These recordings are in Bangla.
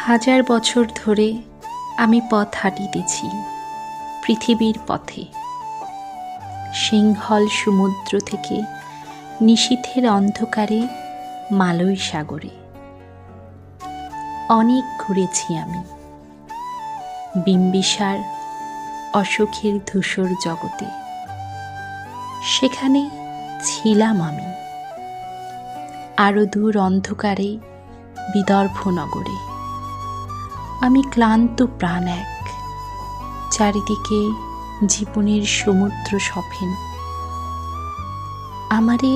হাজার বছর ধরে আমি পথ হাঁটিতেছি পৃথিবীর পথে, সিংহল সমুদ্র থেকে নিশীথের অন্ধকারে মালয় সাগরে। অনেক ঘুরেছি আমি বিম্বিসার অসুখের ধূসর জগতে, সেখানে ছিলাম আমি। আরো দূর অন্ধকারে বিদর্ভ নগরে আমি ক্লান্ত প্রাণ এক, চারিদিকে জীবনের সমুদ্র সফেন। আমারে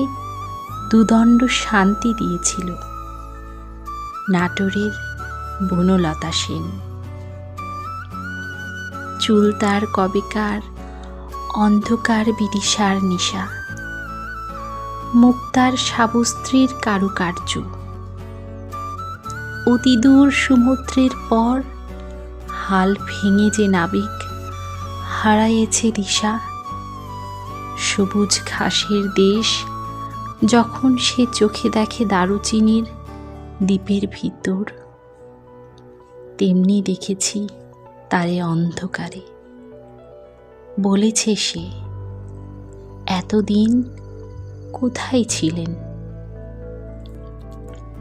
দুদণ্ড শান্তি দিয়েছিল নাটোরের বনলতা সেন। চুল তার কবেকার অন্ধকার বিদিশার নিশা, মুক্তার সাবস্ত্রীর কারুকার্য। অতিদূর সমুদ্রের পর হাল ভেঙে যে নাবিক হারাইয়েছে দিশা, সবুজ ঘাসের দেশ যখন সে চোখে দেখে দারুচিনির দ্বীপের ভিতর, তেমনি দেখেছি তারে অন্ধকারে। বলেছে সে, এতদিন কোথায় ছিলেন?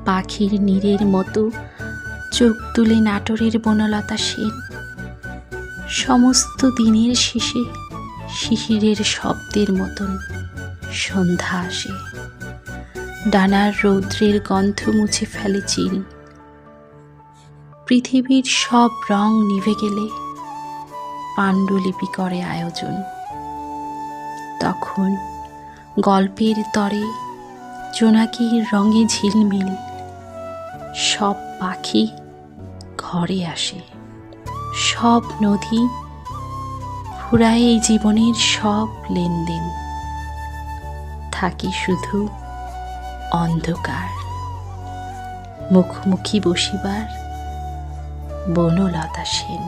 পাখির নীড়ের মতো চোখ তুলে নাটোরের বনলতা সেন। সমস্ত দিনের শেষে শিশিরের শব্দের মতন সন্ধ্যা আসে, ডানার রৌদ্রের গন্ধ মুছে ফেলে চিল। পৃথিবীর সব রং নিভে গেলে পাণ্ডুলিপি করে আয়োজন। তখন গল্পের তরে জোনাকির রঙে ঝিলমিল সব পাখি ঘরে আসে, সব নদী ফুরায় এই জীবনের সব লেনদেন। থাকি শুধু অন্ধকার, মুখোমুখি বসিবার বনলতা সেন।